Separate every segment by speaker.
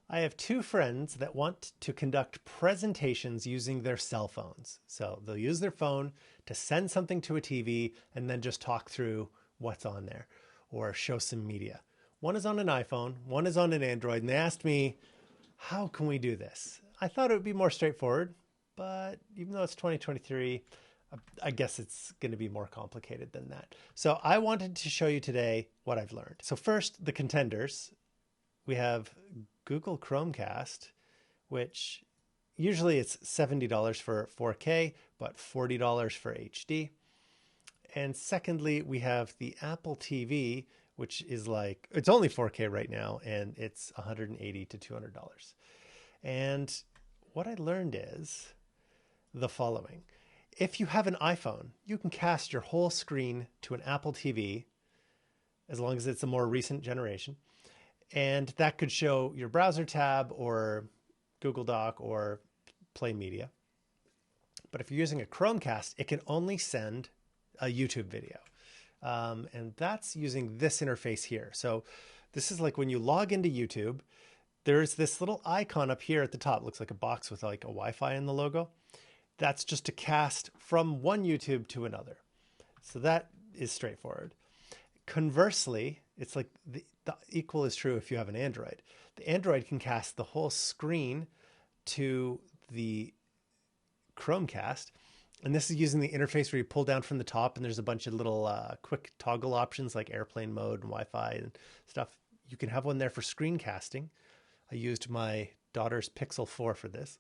Speaker 1: I have two friends that want to conduct presentations using their cell phones. So they'll use their phone to send something to a TV and then just talk through what's on there or show some media. One is on an iPhone, one is on an Android, and they asked me, how can we do this? I thought it would be more straightforward, but even though it's 2023, I guess it's going to be more complicated than that. So I wanted to show you today what I've learned. So first, the contenders. We have Google Chromecast, which usually it's $70 for 4K, but $40 for HD. And secondly, we have the Apple TV, which is like, it's only 4K right now, and it's $180 to $200. And what I learned is the following. If you have an iPhone, you can cast your whole screen to an Apple TV, as long as it's a more recent generation. And that could show your browser tab or Google Doc or Play Media. But if you're using a Chromecast, it can only send a YouTube video. And that's using this interface here. So this is like when you log into YouTube, there's this little icon up here at the top. It looks like a box with like a Wi-Fi in the logo. That's just to cast from one YouTube to another. So that is straightforward. Conversely, it's like the equal is true if you have an Android. The Android can cast the whole screen to the Chromecast. And this is using the interface where you pull down from the top and there's a bunch of little quick toggle options like airplane mode and Wi-Fi and stuff. You can have one there for screencasting. I used my daughter's Pixel 4 for this.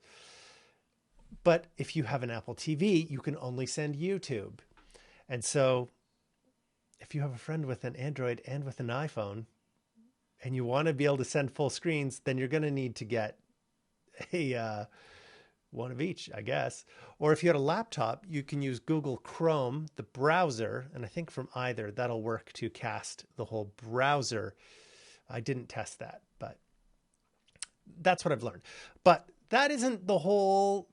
Speaker 1: But if you have an Apple TV, you can only send YouTube. And so if you have a friend with an Android and with an iPhone and you want to be able to send full screens, then you're going to need to get a one of each, I guess. Or if you had a laptop, you can use Google Chrome, the browser, and I think from either that'll work to cast the whole browser. I didn't test that, but that's what I've learned. But that isn't the whole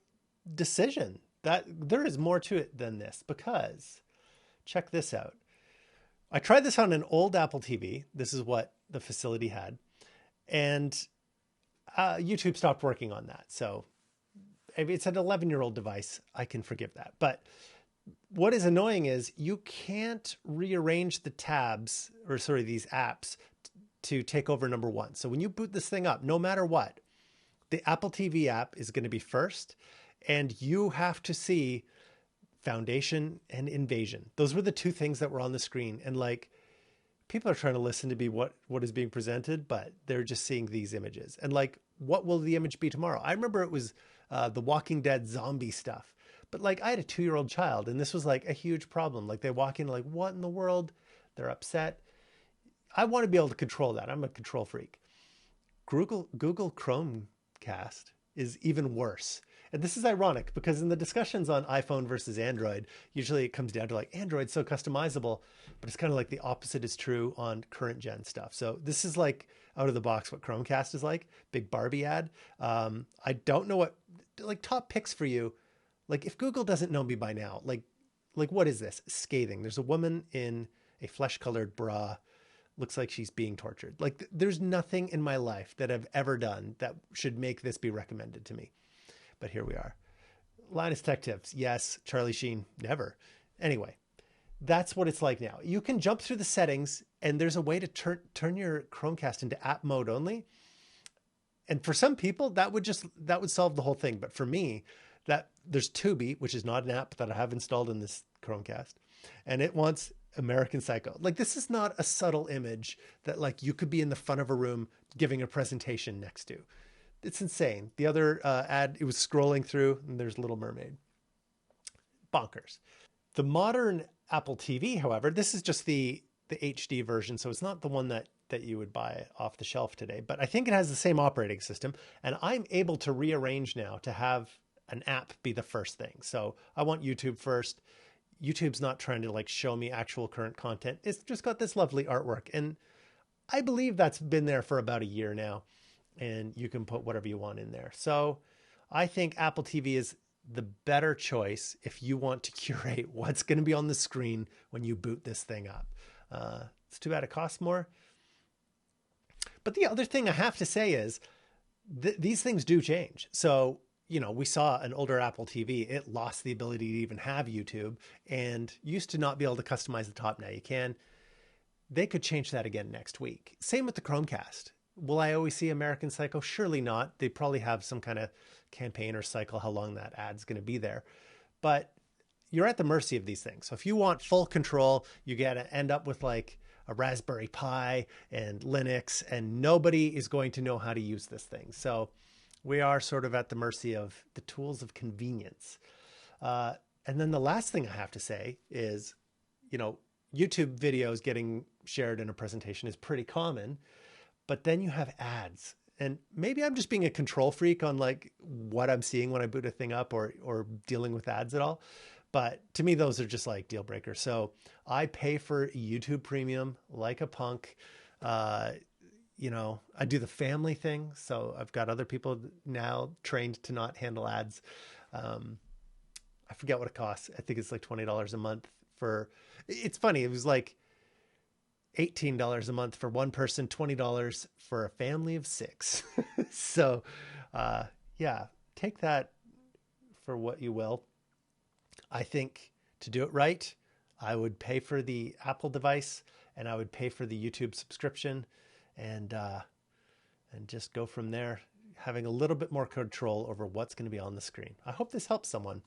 Speaker 1: decision. That there is more to it than this, because check this out. I tried this on an old Apple TV. This is what the facility had. And YouTube stopped working on that. So if it's an 11-year-old device, I can forgive that. But what is annoying is you can't rearrange the tabs, or sorry, these apps to take over number one. So when you boot this thing up, no matter what, the Apple TV app is going to be first, and you have to see Foundation and Invasion. Those were the two things that were on the screen. And like, people are trying to listen to be what is being presented, but they're just seeing these images. And like, what will the image be tomorrow? I remember it was the Walking Dead zombie stuff, but like I had a 2-year-old child and this was like a huge problem. Like they walk in like, what in the world? They're upset. I want to be able to control that. I'm a control freak. Google Chromecast is even worse. And this is ironic because in the discussions on iPhone versus Android, usually it comes down to like Android's so customizable, but it's kind of like the opposite is true on current gen stuff. So this is like out of the box what Chromecast is like. Big Barbie ad. I don't know what, like, top picks for you. Like if Google doesn't know me by now, like what is this? Scathing. There's a woman in a flesh colored bra. Looks like she's being tortured. Like there's nothing in my life that I've ever done that should make this be recommended to me. But here we are. Linus Tech Tips. Yes. Charlie Sheen. Never. Anyway, that's what it's like now. You can jump through the settings and there's a way to turn your Chromecast into app mode only. And for some people that would solve the whole thing. But for me, that there's Tubi, which is not an app that I have installed in this Chromecast, and it wants American Psycho. Like this is not a subtle image that like you could be in the front of a room giving a presentation next to. It's insane. The other ad, it was scrolling through and there's Little Mermaid. Bonkers. The modern Apple TV, however, this is just the HD version. So it's not the one that you would buy off the shelf today, but I think it has the same operating system. And I'm able to rearrange now to have an app be the first thing. So I want YouTube first. YouTube's not trying to like show me actual current content. It's just got this lovely artwork. And I believe that's been there for about a year now. And you can put whatever you want in there. So I think Apple TV is the better choice if you want to curate what's going to be on the screen when you boot this thing up. It's too bad it costs more. But the other thing I have to say is these things do change. So, we saw an older Apple TV, it lost the ability to even have YouTube and used to not be able to customize the top. Now you can. They could change that again next week. Same with the Chromecast. Will I always see American Psycho? Surely not. They probably have some kind of campaign or cycle, how long that ad's going to be there. But you're at the mercy of these things. So if you want full control, you got to end up with like a Raspberry Pi and Linux, and nobody is going to know how to use this thing. So we are sort of at the mercy of the tools of convenience. And then the last thing I have to say is, YouTube videos getting shared in a presentation is pretty common, but then you have ads. And maybe I'm just being a control freak on like what I'm seeing when I boot a thing up or dealing with ads at all. But to me, those are just like deal breakers. So I pay for YouTube Premium like a punk. I do the family thing. So I've got other people now trained to not handle ads. I forget what it costs. I think it's like $20 a month it's funny. It was like $18 a month for one person, $20 for a family of 6. So, yeah, take that for what you will. I think to do it right, I would pay for the Apple device and I would pay for the YouTube subscription and just go from there, having a little bit more control over what's going to be on the screen. I hope this helps someone.